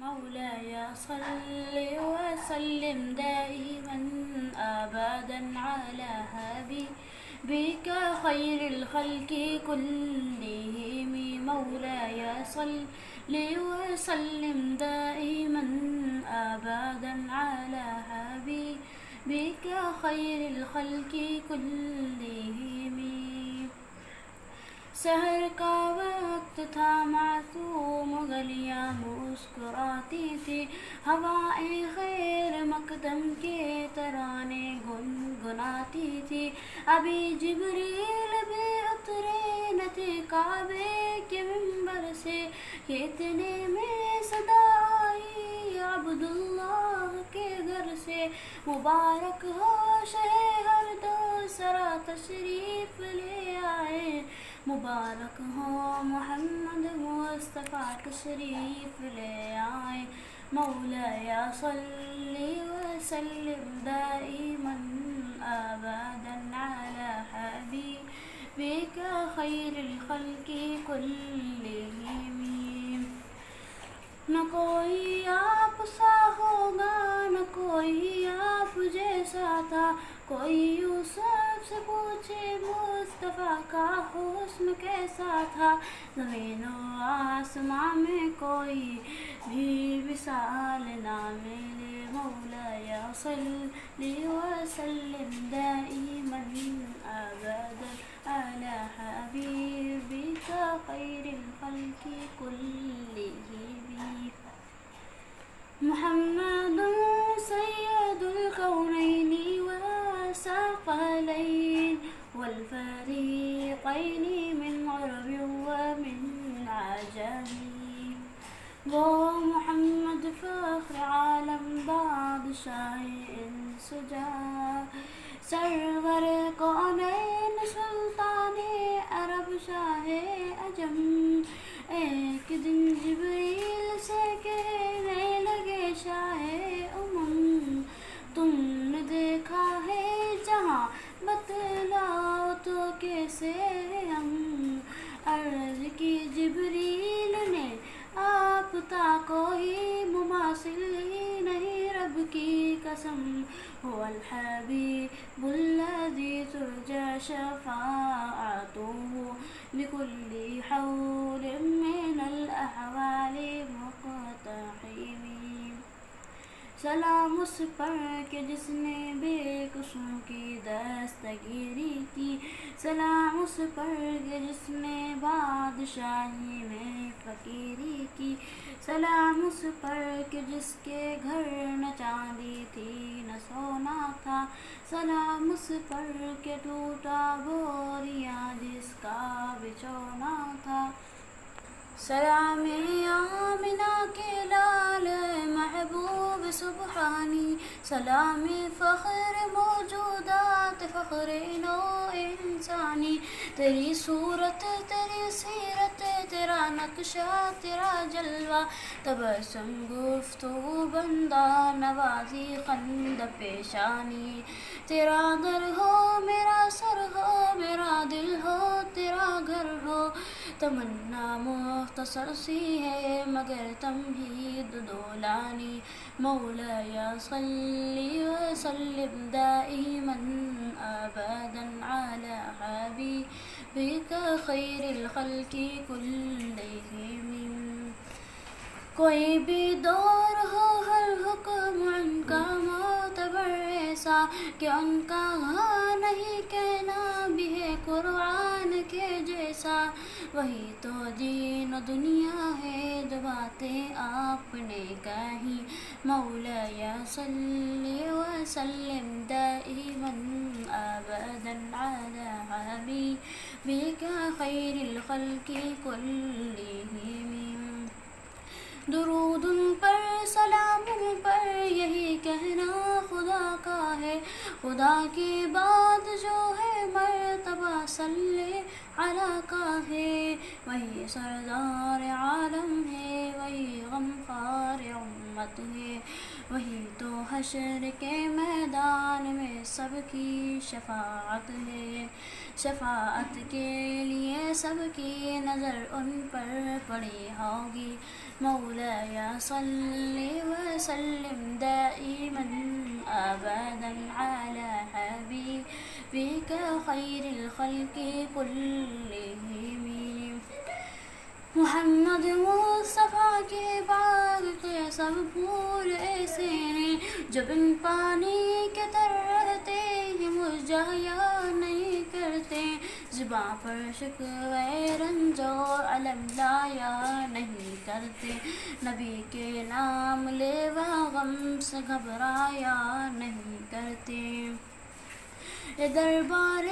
مولاي صل وسلم دائما أبدا على حبيبك خير الخلق كلهم. مولاي صل وسلم دائما أبدا على حبيبك خير الخلق كلهم. سحر کا وقت تھا معصوم گلیاں مسکراتی تھی، ہوائیں خیر مقدم کے ترانے گنگناتی تھی. ابھی جبریل بھی اترے نہ تھے کعبے کے منبر سے کہ اتنے میں صدا آئی عبداللہ کے گھر سے. مبارک ہو شہ ہر دو سرا تشریف لے آئے، مبارک ہو محمد مصطفیٰ تشریف لے آئے. مولاي صل وسلم دائما أبدا على حبيبك خير الخلق كلهم. نہ کوئی آپ سا ہوگا نہ کوئی آپ جیسا تھا، کوئی یوسف سے پوچھے مصطفیٰ کا حسن کیسا تھا. زمین و آسمان میں کوئی بھی مثال نہ ملے. مولاي صل وسلم دائما أبدا على حبيبك خير الخلق كلهم. محمد سيد الكونين والثقلين والفريقين من عرب ومن عجم. وہ محمد فخر عالم بادشاہ انس جاں، سرور کونین سلطان عرب شاہ عجم. ایک دن جبریل سے کہنے لگے شاہ امم، تم نے دیکھا ہے جہاں بتلاؤ تو کیسے ہم. عرض کی جبریل نے آپ تا کوئی مماثل ہی نہیں رب کی قسم. هو الحبیب الذی ترجى شفاعته لكل حول من الأحوال مقتحم. سلام اس پر کہ جس نے بے کسوں کی دستگیری کی، سلام اس پر کہ جس نے بادشاہی میں فقیری کی، سلام اس پر کہ جس کے گھر نہ چاندی تھی نہ سونا تھا، سلام اس پر کہ ٹوٹا بوریا جس کا بچھونا تھا. سلام آمنہ کے لال محبوب سبحانی، سلام فخر موجودات فخر نو انسانی. تیری صورت تیری سیرت تیرا نقشہ تیرا جلوہ، تبسم گفتگو بندہ نوازی خند پیشانی. تیرا در ہو میرا سر ہو میرا دل ہو تیرا گھر ہو، تمنا مختصر سی ہے مگر تمہید دولانی. مولاي صل وسلم دائما أبدا على حبيبك خير الخلق كلهم. کوئی بھی دور ہو ہر حکم ان کا معتبر ایسا کہ ان کا ہاں نہیں کہنا بھی ہے قرآن کے جیسا. وہی تو دین و دنیا ہے جو باتیں آپ نے کہیں. مولاي صل وسلم دائما أبدا على حبيبك خير الخلق كلهم. درود ان پر سلام ان پر یہی کہنا خدا کا ہے، خدا کے بعد جو ہے مرتبہ صلی علی کا ہے. وہی سردار عالم ہے وہی غمخوار امت رحمت ہے، وہی تو حشر کے میدان میں سب کی شفاعت ہے، شفاعت کے لیے سب کی نظر ان پر پڑی ہوگی۔ مولاي صل وسلم دائما أبدا على حبيبك خير الخلق كلهم۔ محمد مصطفیٰ کے باغ کے سب پھول ایسے ہیں جو بن پانی کے تر رہتے ہیں، مجھایا نہیں کرتے، زباں پر شکوے رنج و الم لایا نہیں کرتے، نبی کے نام لیوا غم سے گھبرایا نہیں کرتے۔ یہ دربار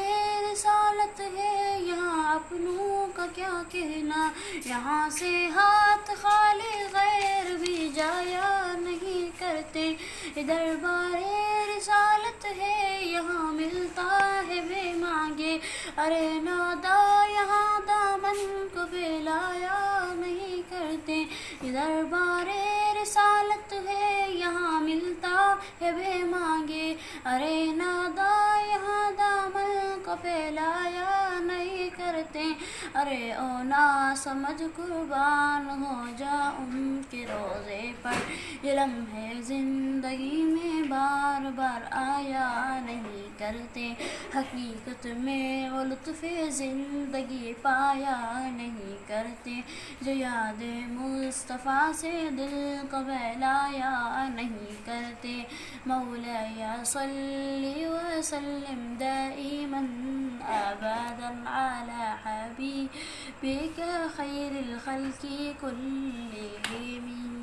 رسالت ہے یہاں اپنوں کا کیا کہنا، یہاں سے ہاتھ خالی غیر بھی جایا نہیں کرتے۔ یہ دربار رسالت ہے یہاں ملتا ہے بے مانگے، ارے نادا یہاں دامن کو پھیلایا نہیں کرتے۔ یہ دربار رسالت ہے یہاں ملتا ہے بے مانگے، ارے نادا یہاں دامن کو پھیلایا نہیں کرتے۔ ارے او نا سمجھ قربان ہو جا ان کے روزے پر، یہ لمحے زندگی میں بار بار آیا نہیں کرتے، حقیقت میں وہ لطف زندگی پایا نہیں کرتے، جو یاد مصطفیٰ سے دل کو بہلایا نہیں کرتے۔ مولاي صل وسلم دائما أبدا على حبيبك خير الخلق كلهم۔